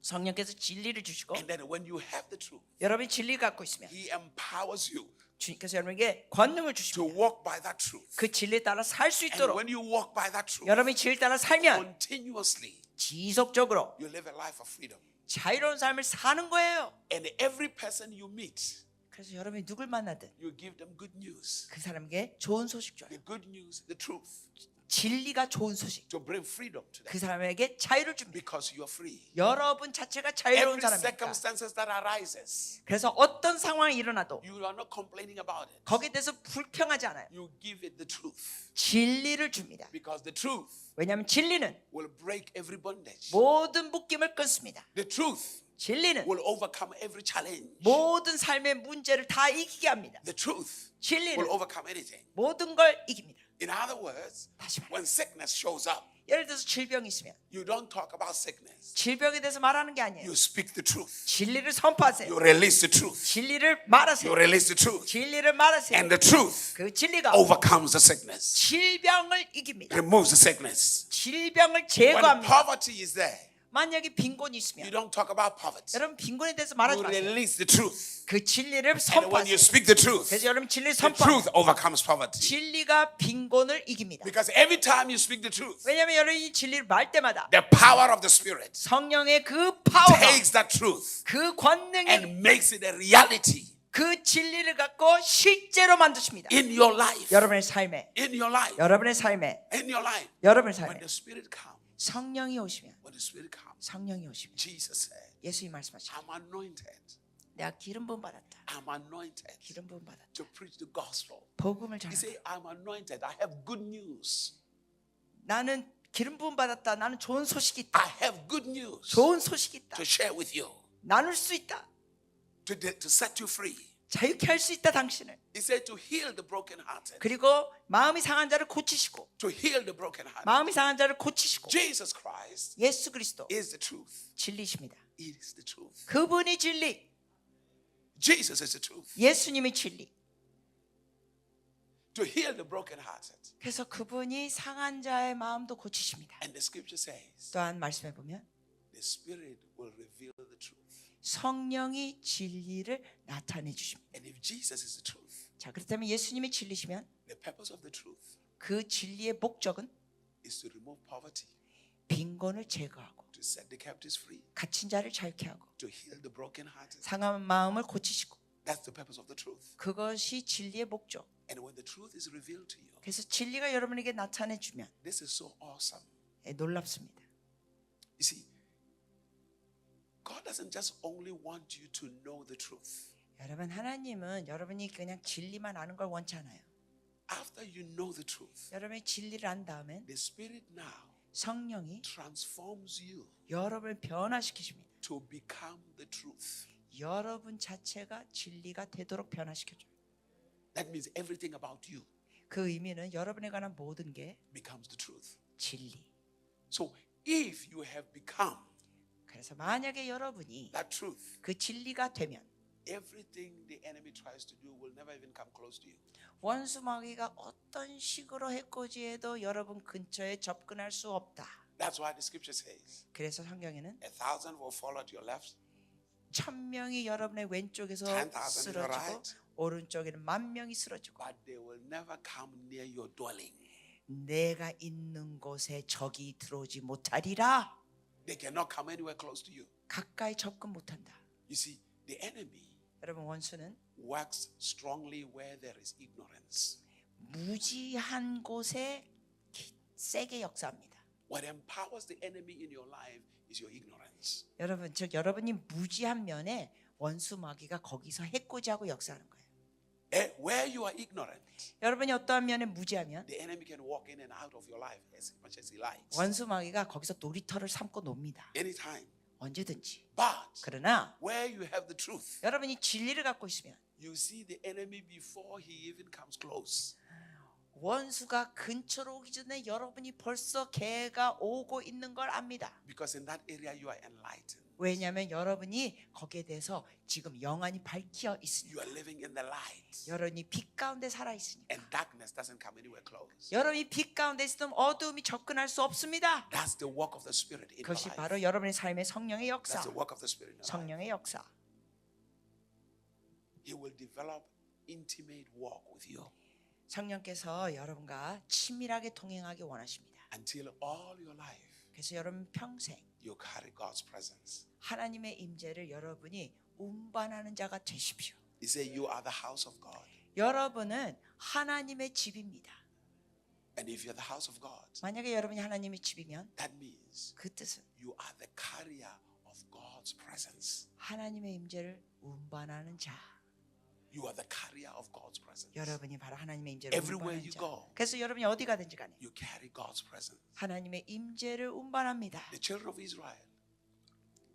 성령께서 진리를 주시고 and then when you have the truth, 여러분이 진리를 갖고 있으면 he empowers you 주님께서 여러분에게 권능을 to 주십니다. walk by that truth. 그 진리에 따라 살 수 And 있도록 when you walk by that truth, 여러분이 진리에 따라 살면 continuously, 지속적으로 you live a life of freedom. 자유로운 삶을 사는 거예요. And every person you meet, 그래서 여러분이 누굴 만나든 you give them good news. 그 사람에게 좋은 소식 줘요. The good news, the truth, 진리가 좋은 소식. to bring freedom to them 그 사람에게 자유를 줍니다. because you are free. 여러분 자체가 자유로운 Every 사람이니까. circumstances that arises, 그래서 어떤 상황이 일어나도 you are not complaining about it. 거기에 대해서 불평하지 않아요. You give it the truth 진리를 줍니다. because the truth 왜냐하면 진리는 will break every bondage. 모든 묶임을 끊습니다. The truth 진리는 will overcome every challenge. 모든 삶의 문제를 다 이기게 합니다. The truth will 진리는 overcome anything. 모든 걸 이깁니다. In other words, 다시 말해. when sickness shows up, 예를 들어서 질병이 있으면 you don't talk about sickness. 질병에 대해서 말하는 게 아니에요. You speak the truth. 진리를 선포하세요. You release the truth. 진리를 말하세요. You release the truth. 진리를 말하세요. And the truth 그 진리가 overcomes the sickness, 질병을 이깁니다. removes the sickness. 질병을 When 제거합니다. poverty is there, 만약에 빈곤이 you 있으면 don't talk about poverty. 여러분 빈곤에 대해서 You 말하지 마세요. release the truth. 그 진리를 And when you 선포하세요. speak the truth, 그래서 여러분 진리를 the 선포하세요. truth overcomes poverty. 진리가 빈곤을 이깁니다. Because every time you speak the truth, 왜냐하면 여러분이 진리를 말 때마다 the power of the Spirit 성령의 그 파워가 takes that truth 그 권능이 and makes it a reality 그 진리를 갖고 실제로 만드십니다. in your life. 여러분의 삶에 In your life. 여러분의 삶에 In your life. 여러분의 When 삶에 the Spirit comes, 성령이 오시면 when the Spirit comes, 성령이 오시면 Jesus said, 예수님 말씀하시죠. I'm anointed. 내가 기름 부음 받았다. I'm anointed 기름 부음 받았다. to preach the gospel. 복음을 He 전한다. said, I'm anointed. I have good news. 나는 기름 부음 받았다. 나는 좋은 소식이 I 있다. have good news 좋은 소식이 있다. to share with you, 나눌 수 있다. to set you free. 자유케 할 수 있다 당신을. He said to heal the brokenhearted, 그리고 마음이 상한 자를 고치시고 to heal the brokenhearted. 마음이 상한 자를 고치시고 Jesus Christ 예수 그리스도 is the truth. 진리십니다. It is the truth. 그분이 진리. Jesus is the truth. 예수님이 진리. To heal the brokenhearted. 그래서 그분이 상한 자의 마음도 고치십니다. And the scripture says, 또한 말씀해 보면 the Spirit will reveal the truth. 성령이 진리를 나타내 주십니다. And if Jesus is the truth, 자, 그렇다면 예수님이 진리시면 the purpose of the truth 그 진리의 목적은 is to remove poverty, 빈곤을 제거하고 to set the captives free, 갇힌 자를 자유케 하고 to heal the brokenhearted. 상한 마음을 고치시고 That's the purpose of the truth. 그것이 진리의 목적. And when the truth is revealed to you, 그래서 진리가 여러분에게 나타내 주면 this is so awesome. 놀랍습니다. You see, God doesn't just only want you to know the truth. 여러분 하나님은 여러분이 그냥 진리만 아는 걸 원치 않아요. After you know the truth, 여러분이 진리를 안 다음엔 the Spirit now 성령이 transforms you 여러분을 변화시키십니다. to become the truth. 여러분 자체가 진리가 되도록 변화시켜줘요. That means everything about you 그 의미는 여러분에 관한 모든 게 becomes the truth. 진리. So if you have become 그래서 만약에 여러분이 that truth, 그 진리가 되면 everything the enemy tries to do will never even come close to you. 원수 마귀가 어떤 식으로 해코지해도 여러분 근처에 접근할 수 없다. That's why the scripture says, 그래서 성경에는 1,000 will fall at your left, 1000명이 여러분의 왼쪽에서 10,000 on your 쓰러지고 right, 오른쪽에는 10,000명이 쓰러지고 but they will never come near your dwelling. 내가 있는 곳에 적이 들어오지 못하리라. They cannot come anywhere close to you. 가까이 접근 못한다. You see, the enemy 여러분 원수는 works strongly where there is ignorance. 무지한 곳에 세게 역사합니다. What empowers the enemy in your life is your ignorance. 여러분 즉 여러분이 무지한 면에 원수 마귀가 거기서 해코지하고 역사하는 거예요. Where you are ignorant, 여러분이 어떠한 면에 무지하면 the enemy can walk in and out of your life as much as he likes. 원수 마귀가 거기서 놀이터를 삼고 놉니다. Anytime. 언제든지. But 그러나 where you have the truth, 여러분이 진리를 갖고 있으면 you see the enemy before he even comes close. 원수가 근처로 오기 전에 여러분이 벌써 걔가 오고 있는 걸 압니다. Because in that area you are enlightened. 왜냐하면 여러분이 거기에 대해서 지금 영안이 밝혀 You 있으니까. are living in the light. 여러분이 빛 가운데 살아 있으니까. And darkness doesn't come anywhere close. 여러분이 빛 가운데 있으면 어두움이 접근할 수 없습니다. That's the work of the Spirit in your 그것이 life. 바로 여러분의 삶의 성령의 역사, That's the work of the Spirit in your life. 성령의 역사. He will develop intimate walk with you 성령께서 여러분과 친밀하게 동행하기 원하십니다. until all your life 그래서 여러분 평생 you carry God's presence. 하나님의 임재를 여러분이 운반하는 자가 되십시오. He said, "You are the house of God." 여러분은 하나님의 집입니다. And if you're the house of God, 만약에 여러분이 하나님의 집이면 that means 그 뜻은 you are the carrier of God's presence. 하나님의 임재를 운반하는 자. You are the carrier of God's presence. 여러분이 바로 하나님의 임재를 Everywhere 운반하는 you 자. go, 그래서 여러분이 어디 가든지 간에 you carry God's presence. 하나님의 임재를 운반합니다. The children of Israel,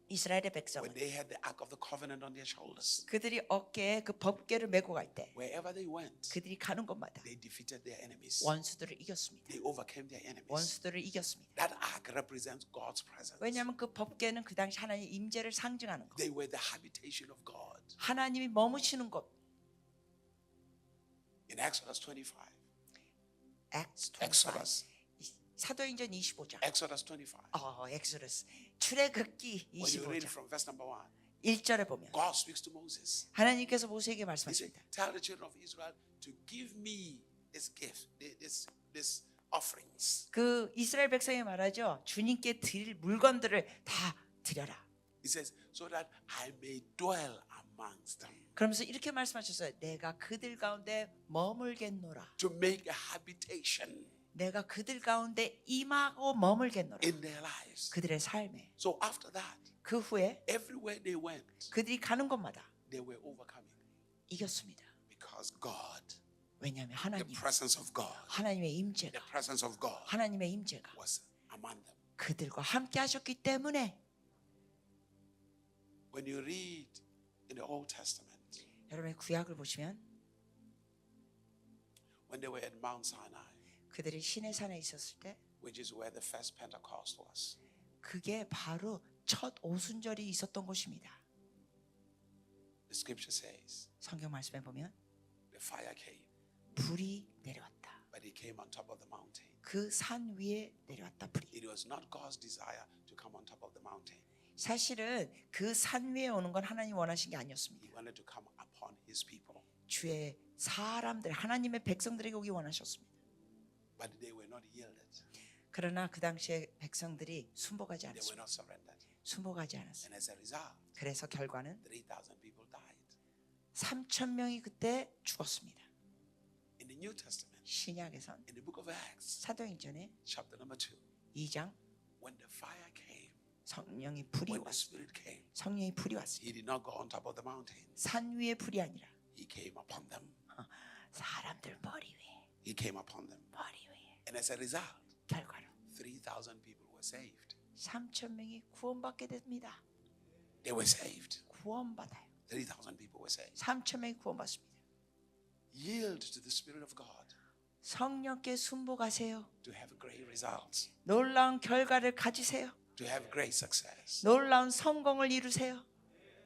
이스라엘의 백성은 when they had the Ark of the Covenant on their shoulders, 그들이 어깨에 그 법궤를 메고 갈 때 wherever they went, 그들이 가는 곳마다 they defeated their enemies. 원수들을 이겼습니다. They overcame their enemies. 원수들을 이겼습니다. That ark represents God's presence. 왜냐하면 그 법궤는 그 당시 하나님의 임재를 상징하는 것. They were the habitation of God. 하나님이 머무시는 곳. In Exodus 25, Exodus. 사도행전 25장. Exodus 25. 엑소더스. 출애굽기 When you read it 25장. from verse number 1. 1절에 보면 God speaks to Moses. 하나님께서 모세에게 He said, 말씀하십니다. "Tell the children of Israel to give me this gift, this offerings." 그 이스라엘 백성이 말하죠. 주님께 드릴 물건들을 다 드려라. He says, "So that I may dwell amongst them, 그러면서 이렇게 말씀하셨어요. 내가 그들 가운데 머물겠노라. to make a habitation 내가 그들 가운데 임하고 머물겠노라. in their lives." 그들의 삶에. So after that, 그 후에 everywhere they went, 그들이 가는 곳마다 they were overcoming 이겼습니다. because God, 왜냐하면 the 하나님, presence of God, 하나님의 the 임재가, presence of God 하나님의 임재가 was among them. 그들과 함께 하셨기 때문에 When you read in the Old Testament, 여러분의 구약을 보시면 when they were at Mount Sinai, 그들이 시내산에 있었을 때 which is where the first Pentecost was, 그게 바로 첫 오순절이 있었던 곳입니다. the scripture says 성경 말씀에 보면 the fire came, 불이 내려왔다. but it came on top of the mountain. 그 산 위에 내려왔다 불이. It was not God's desire to come on top of the mountain. 사실은 그 산 위에 오는 건 하나님 원하신 게 He 아니었습니다. wanted to come upon his people, 주의 사람들, 하나님의 백성들에게 오기 원하셨습니다. but they were not yielded. 그러나 그 당시에 백성들이 순복하지 They were 않았습니다. not surrendered. 순복하지 않았어요. And as a result, 그래서 결과는 3,000 people died. 3천 명이 그때 죽었습니다. In the New Testament, 신약에선 in the book of Acts, 사도행전에 chapter number 2, 2장 when the fire came, 성령의 불이 when the 왔습니다. Spirit came, 성령의 불이 왔습니다. he did not go on top of the mountain. 산 위의 불이 아니라 He came upon them. 사람들 머리 위에, He came upon them. 머리 위에. And as a result, 결과로 3,000 people were saved. 3천 명이 구원받게 됩니다. They were saved. 구원받아요. 3,000 people were saved. 3천 명이 구원받습니다. Yield to the Spirit of God 성령께 순복하세요. to have great results, 놀라운 결과를 가지세요. to have great success. 놀라운 성공을 이루세요.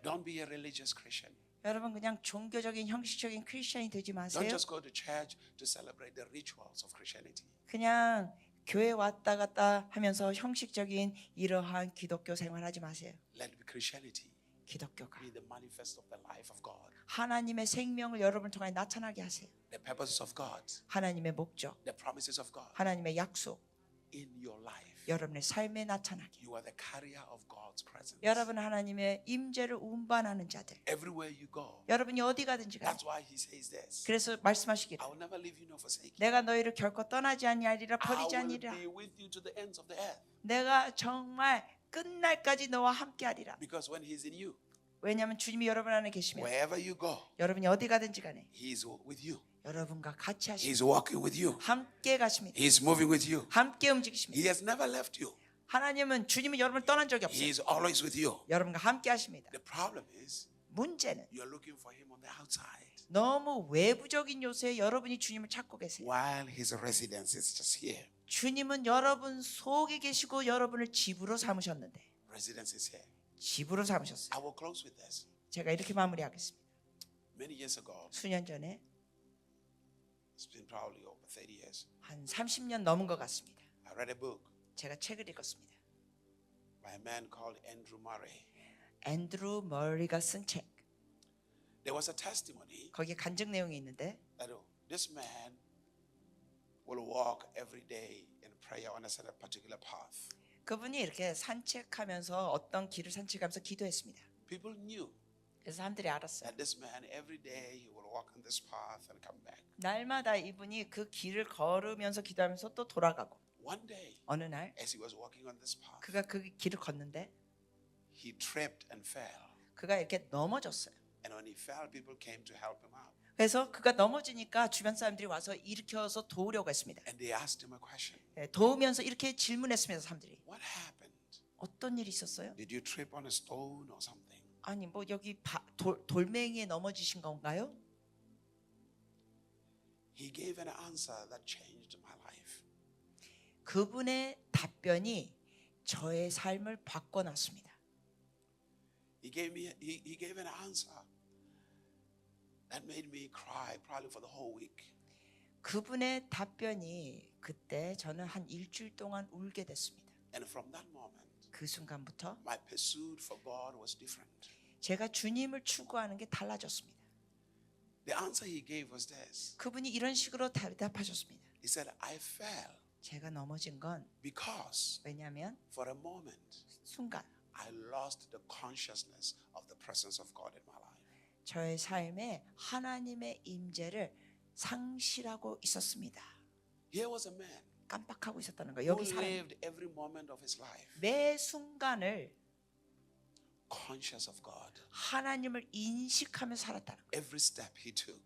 Don't be a religious Christian. 여러분 그냥 종교적인 형식적인 크리스천이 되지 Don't 마세요. just go to church to celebrate the rituals of Christianity. 그냥 교회 왔다 갔다 하면서 형식적인 이러한 기독교 생활하지 마세요. Let Christianity 기독교가 be the manifest of the life of God, 하나님의 생명을 여러분을 통해 나타나게 하세요. the purposes of God, 하나님의 목적, the promises of God 하나님의 약속, in your life. 여러분의 삶에 나타나게. You are the carrier of God's presence. 여러분 하나님의 임재를 운반하는 자들. Everywhere you go. 여러분이 어디 가든지 가. That's why he says this. 그래서 말씀하시기를 I will never leave you nor forsake you. 내가 너희를 결코 떠나지 아니하리라 I 버리지 will 아니리라. be with you to the ends of the earth. 내가 정말 끝날까지 너와 함께하리라. Because when he's in you, 왜냐하면 주님이 여러분 안에 계시면 wherever you go, 여러분이 어디 가든지 간에 he is with you. 여러분과 같이 하시고 He's walking with you. 함께 가십니다. He's moving with you. 함께 움직이십니다. He has never left you. 하나님은 주님은 여러분을 떠난 적이 He 없어요. is always with you. 여러분과 함께 하십니다. The problem is 문제는 you are looking for him on the outside 너무 외부적인 요소에 여러분이 주님을 찾고 계세요. while his residence is just here. 주님은 여러분 속에 계시고 여러분을 집으로 삼으셨는데 Residence is here. 집으로 삼으셨어요. I will close with this. 제가 이렇게 마무리하겠습니다. Many years ago, 수년 전에 it's been probably over 30 years, 한 30년 넘은 것 같습니다. I read a book 제가 책을 읽었습니다. by a man called Andrew Murray. 앤드루 머리가 쓴 책. There was a testimony 거기에 간증 내용이 있는데 that this man will walk every day in prayer on a certain particular path. 그분이 이렇게 산책하면서 어떤 길을 산책하면서 기도했습니다. People knew 그래서 사람들이 알았어요. that this man every day he will walk on this path and come back. 날마다 이분이 그 길을 걸으면서 기도하면서 또 돌아가고 One day, 어느 날 as he was walking on this path, 그가 그 길을 걷는데 he tripped and fell. 그가 이렇게 넘어졌어요. And when he fell, people came to help him out. 그래서 그가 넘어지니까 주변 사람들이 와서 일으켜서 도우려고 했습니다. And they asked him a question. 도우면서 이렇게 질문했습니다. 사람들이. What happened? 어떤 일이 있었어요? Did you trip on a stone or something? 아니 뭐 여기 돌멩이에 넘어지신 건가요? He gave an answer that changed my life. 그분의 답변이 저의 삶을 바꿔놨습니다. He gave an answer that made me cry probably for the whole week. 그분의 답변이 그때 저는 한 일주일 동안 울게 됐습니다. And from that moment, 그 순간부터 my pursuit for God was different. 제가 주님을 추구하는 게 달라졌습니다. The answer he gave was this. 그분이 이런 식으로 대답하셨습니다. He said, I fell 제가 넘어진 건 because 왜냐하면 for a moment 순간 I lost the consciousness of the presence of God in my life. 저의 삶에 하나님의 임재를 상실하고 있었습니다. Here was a man 깜빡하고 있었다는 거예요. who 여기 사람 lived every moment of his life 매 순간을 conscious of God. 하나님을 인식하며 살았다는 거예요. Every step he took,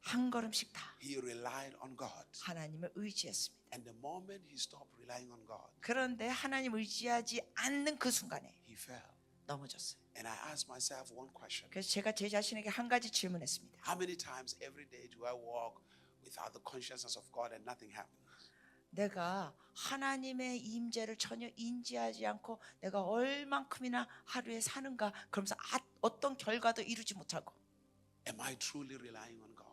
한 걸음씩 다 he relied on God. 하나님을 의지했습니다. And the moment he stopped relying on God, 그런데 하나님 의지하지 않는 그 순간에 he fell. 넘어졌어요. And I asked myself one question. 그래서 제가 제 자신에게 한 가지 질문했습니다. How many times every day do I walk without the consciousness of God and nothing happens? 내가 하나님의 임재를 전혀 인지하지 않고 내가 얼만큼이나 하루에 사는가 그러면서 어떤 결과도 이루지 못하고 Am I truly relying on God?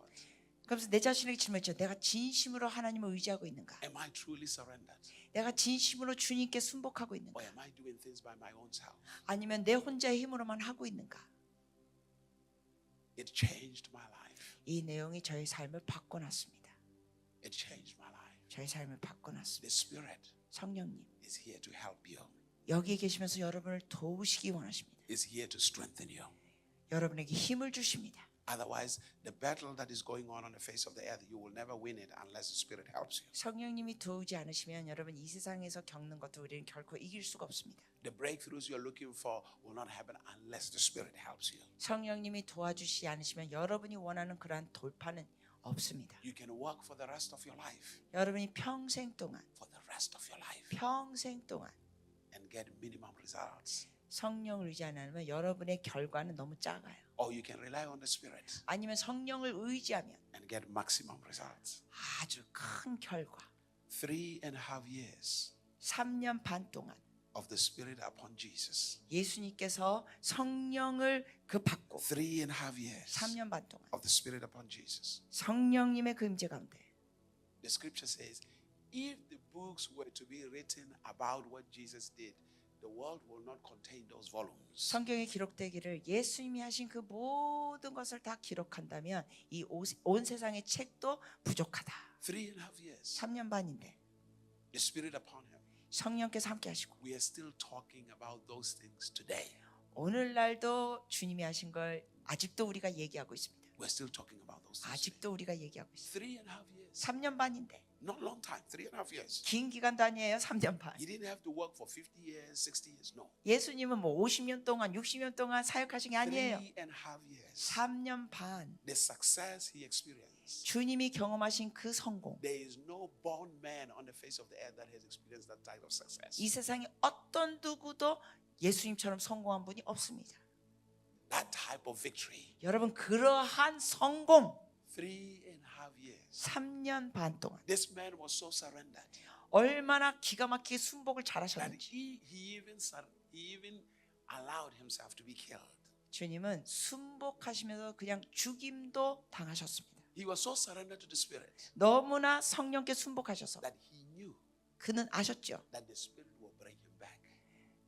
그러면서 내 자신에게 질문했죠. 내가 진심으로 하나님을 의지하고 있는가? Am I truly surrendered? 내가 진심으로 주님께 순복하고 있는가? Or am I doing things by my own self? 아니면 내 혼자의 힘으로만 하고 있는가? It changed my life. 이 내용이 저의 삶을 바꿔놨습니다. It changed my life. 저의 삶을 바꿔놨습니다. The Spirit 성령님 is here to help you. 여기에 계시면서 여러분을 도우시기 원하십니다. Is here to strengthen you. 여러분에게 힘을 주십니다. Otherwise, the battle that is going on the face of the earth, you will never win it unless the Spirit helps you. 성령님이 도우지 않으시면 여러분 이 세상에서 겪는 것도 우리는 결코 이길 수가 없습니다. The breakthroughs you're looking for will not happen unless the Spirit helps you. 성령님이 도와주시지 않으시면 여러분이 원하는 그러한 돌파는 없습니다. You can work for the rest of your life, 여러분이 평생 동안 and get minimum results. 성령을 의지 안 하면 여러분의 결과는 너무 작아요. Or you can rely on the Spirit 아니면 성령을 의지하면 and get maximum results. 아주 큰 결과 3.5 years 3년 반 동안 of the Spirit upon Jesus. 예수님께서 성령을 받고 3.5 years 3년 반 동안 of the Spirit upon Jesus. 성령님의 그 임재 가운데 The scripture says, if the books were to be written about what Jesus did, the world will not contain those volumes. 성경에 기록되기를 예수님이 하신 그 모든 것을 다 기록한다면 이 온 세상의 책도 부족하다. 3.5 years. 3년 반인데 The Spirit upon him. 성령께서 함께 하시고 We are still talking about those things today. 오늘날도 주님이 하신 걸 아직도 우리가 얘기하고 있습니다. We're still talking about those things. 아직도 우리가 얘기하고 있습니다. 3.5 years. 3년 반인데 Not long time. 3.5 years. 긴 기간도 아니에요. 3년 반. He didn't have to work for 50 years, 60 years. No. 예수님은 뭐 50년 동안 60년 동안 사역하신 게 아니에요. 3.5 years. 3년 반. The success he experienced. 주님이 경험하신 그 성공. There is no born man on the face of the earth that has experienced that type of success. 이 세상에 어떤 누구도 예수님처럼 성공한 분이 없습니다. That type of victory. 여러분 그러한 성공 3.5 years. 3년 반 동안 This man was so surrendered 얼마나 기가 막히게 순복을 that 잘하셨는지 he even allowed himself to be killed. 주님은 순복하시면서 그냥 죽임도 당하셨습니다. He was so surrendered to the Spirit 너무나 성령께 순복하셔서 that he knew 그는 아셨죠. that the Spirit will bring him back.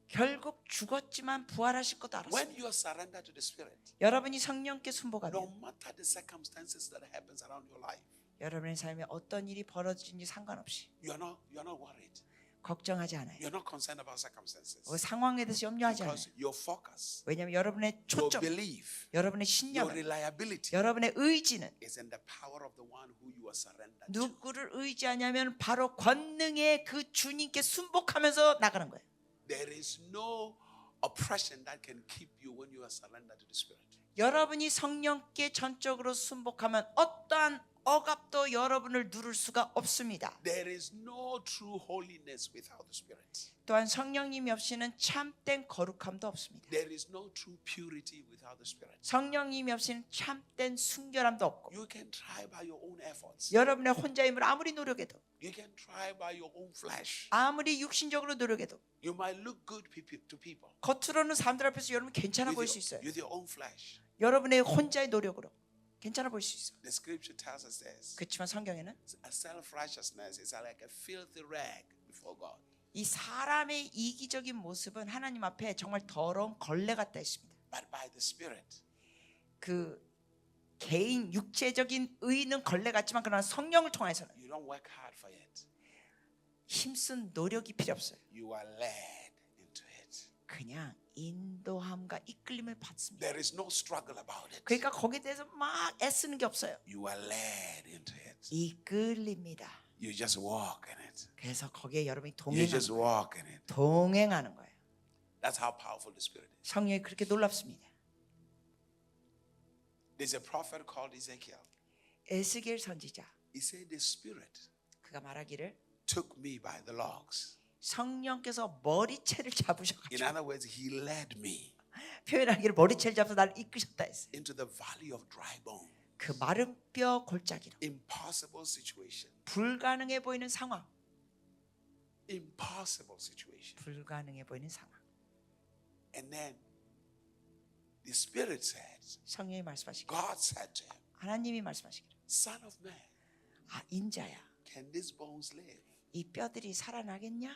결국 죽었지만 부활하실 것도 When 알았습니다. you are surrendered to the Spirit, 여러분이 성령께 no 순복하면 matter the circumstances that happens around your life, 여러분의 삶에 어떤 일이 벌어지는지 상관없이 you're not worried. 걱정하지 않아요. You're not concerned about circumstances 그 상황에 대해서 염려하지 않아요. because your focus, 왜냐하면 여러분의 your 초점, belief, 여러분의 your 신념은, reliability 여러분의 의지는 is in the power of the one who you are surrendered to. 누구를 의지하냐면 바로 권능의 그 주님께 순복하면서 나가는 거예요. There is no oppression that can keep you when you are surrendered to the Spirit. 여러분이 성령께 전적으로 순복하면 어떠한 억압도 여러분을 누를 수가 없습니다. There is no true holiness without the Spirit. 또한 성령님이 없이는 참된 거룩함도 없습니다. There is no true purity without the Spirit. 성령님이 없이는 참된 순결함도 없고 You can try by your own efforts. 여러분의 혼자 힘을 아무리 노력해도 You can try by your own flesh. 아무리 육신적으로 노력해도 You might look good to people 겉으로는 사람들 앞에서 여러분 괜찮아 보일 수 있어요. with your own flesh. 여러분의 혼자의 노력으로 괜찮아 보일 수 있어요. The scripture tells us this. 그렇지만 성경에는 A self-righteousness is like a filthy rag before God. 이 사람의 이기적인 모습은 하나님 앞에 정말 더러운 걸레 같다 했습니다. But by the Spirit, 그 개인 육체적인 의는 걸레 같지만 그러나 성령을 통해서는 you don't work hard for it. 힘쓴 노력이 필요 없어요. You are led into it. 그냥 인도함과 이끌림을 받습니다. There is no struggle about it. 그러니까 거기에 대해서 막 애쓰는 게 없어요. You are led into it. 이끌립니다. You just walk in it. 그래서 거기에 여러분이 You just 동행하는, walk in it. 동행하는 거예요. That's how powerful the Spirit is. 성령이 그렇게 놀랍습니다. There's a prophet called Ezekiel. 에스겔 선지자 He said, The Spirit 그가 말하기를 took me by the logs. 성령께서 머리채를 In 잡으셔가지고 other words, He led me 표현하기를 머리채를 잡아서 나를 이끄셨다 했어요. into the valley of dry bone. 그 마른 뼈 골짜기로 Impossible situation. 불가능해 보이는 상황, Impossible situation. 불가능해 보이는 상황. And then the Spirit said, 성령이 말씀하시기를, God said to him, 하나님이 말씀하시기를, Son of man, 아 인자야, can these bones live? 이 뼈들이 살아나겠냐?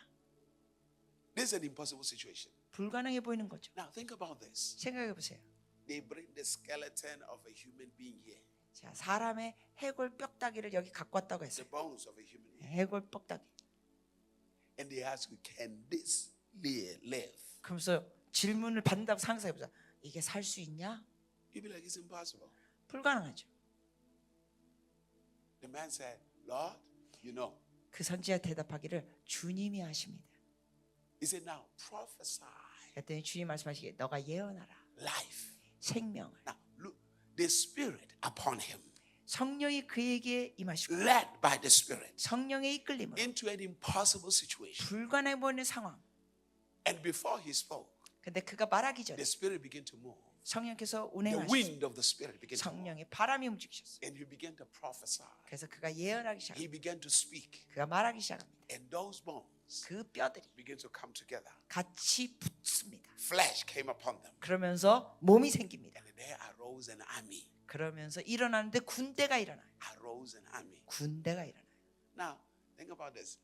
This is an impossible situation. 불가능해 보이는 거죠. Now think about this. 생각해 보세요. They bring the skeleton of a human being here. 자, 사람의 해골 뼈다귀를 여기 갖고 왔다고 The 했어요. bones of a human being. 해골 뼈다귀. And they ask you, can this live? 그러면서 질문을 받는다고 상상해 보자. 이게 살 수 있냐? You'd be like, it's impossible. 불가능하죠. The man said, Lord, you know. 그 선지자 대답하기를 주님이 하십니다. He said, now prophesy 그랬더니 주님 말씀하시기에 너가 예언하라. life. 생명을. Now look, the Spirit upon him, 성령이 그에게 임하시고 led by the Spirit 성령의 이끌림으로 into an impossible situation. 불가능해 보이는 상황. And before he spoke, 근데 그가 말하기 전에 the Spirit began to move. 성령께서 The 운행하셨어요. wind of the Spirit began to move. 성령의 바람이 움직이셨어요. And he began to prophesy. 그래서 그가 예언하기 He 시작합니다. began to speak. 그가 말하기 시작합니다. And those bones 그 뼈들이 began to come together. 같이 붙습니다. Flesh came upon them. 그러면서 몸이 생깁니다. And there arose an army. 그러면서 일어나는데 군대가 일어나요. Arose an army. 군대가 일어나요. Now, think about this.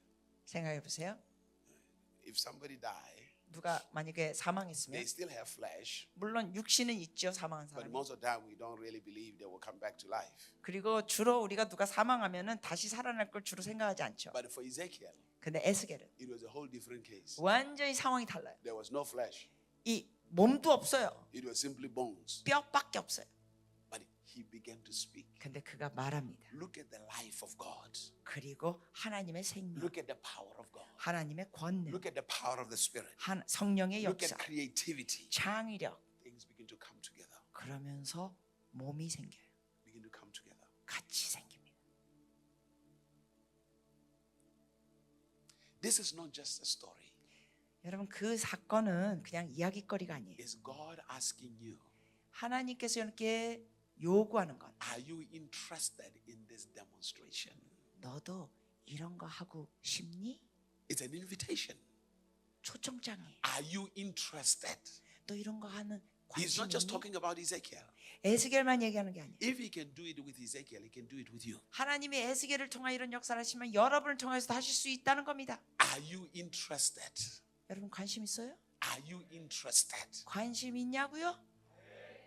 생각해 보세요. If somebody die, 누가 만약에 사망했으면 they still have flesh. 물론 육신은 있죠. 사망한 But 사람이. most of the time, we don't really believe they will come back to life. 그리고 주로 우리가 누가 사망하면은 다시 살아날 걸 주로 생각하지 않죠. But for Ezekiel, 근데 에스겔은 it was a whole different case. 완전히 상황이 달라요. There was no flesh. 이 몸도 없어요. It was simply bones. 뼈밖에 없어요. But he began to speak. 근데 그가 말합니다. Look at the life of God. 그리고 하나님의 생명, Look at the power of God. 하나님의 권능, Look at the power of the Spirit. 성령의 Look 역사, at creativity. 창의력. Things begin to come together. 그러면서 몸이 생겨요. Begin to come together. 같이 생깁니다. This is not just a story. 여러분 그 사건은 그냥 이야기거리가 아니에요. It's God asking you, 하나님께서 이렇게 요구하는 건 are you interested in this demonstration? 너도 이런 거 하고 싶니? It's an invitation. 초청장이에요. Are you interested? 또 이런 거 하는 He's not 관심이 just 있니? talking about Ezekiel. 에스겔만 얘기하는 게 아니에요. If he can do it with Ezekiel, he can do it with you. 하나님이 에스겔을 통해 이런 역사를 하시면 여러분을 통해서도 하실 수 있다는 겁니다. Are you interested? 여러분 관심 있어요? Are you interested? 관심 있냐고요?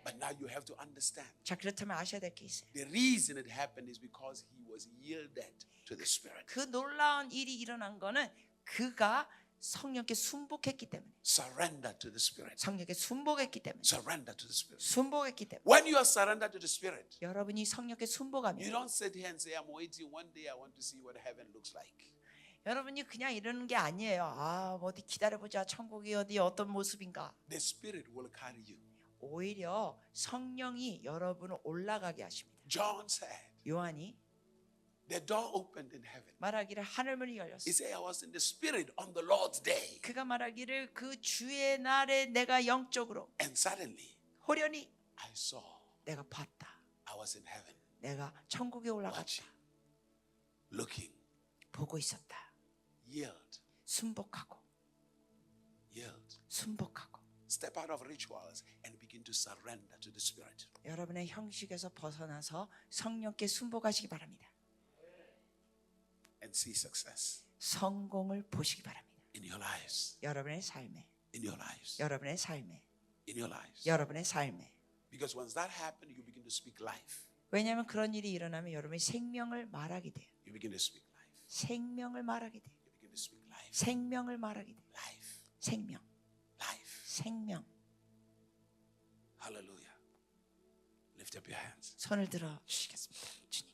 But now you have to understand. 자, 그렇다면 아셔야 될 게 있어요. The reason it happened is because he was yielded to the Spirit. 그 놀라운 일이 일어난 거는 그가 성령께 순복했기 때문에. Surrender to the Spirit. 성령께 순복했기 때문에. Surrender to the Spirit. 순복했기 때문에. When you are surrendered to the Spirit, 여러분이 성령께 you 순복하면 don't sit here and say, I'm waiting. One day I want to see what heaven looks like. 여러분이 그냥 이러는 게 아니에요. 아, 어디 기다려보자. 천국이 어디 어떤 모습인가. The Spirit will carry you. 오히려 성령이 여러분을 올라가게 하십니다. John said, 요한이 the door opened in heaven. 말하기를 하늘문이 열렸어. He said, I was in the Spirit on the Lord's day. 그가 말하기를 그 주의 날에 내가 영적으로 And suddenly, 호련히 I saw 내가 봤다. I was in heaven, 내가 천국에 올라갔다. watching, looking, 보고 있었다. yield, 순복하고 yield. 순복하고 Step out of rituals and begin to surrender to the Spirit. 여러분의 형식에서 벗어나서 성령께 순복하시기 바랍니다. And see success 성공을 보시기 바랍니다. in your lives, 여러분의 삶에, in your lives, 여러분의 삶에, in your lives. 여러분의 삶에. Because once that happened, you begin to speak life. 왜냐하면 그런 일이 일어나면 여러분이 생명을 말하게 돼요. You begin to speak life. 생명을 말하게 돼요. You begin to speak life. 생명을 말하게 돼요. Life. 생명, Life. 생명. Hallelujah. Lift up your hands. 손을 들어 주시겠습니다. 주님.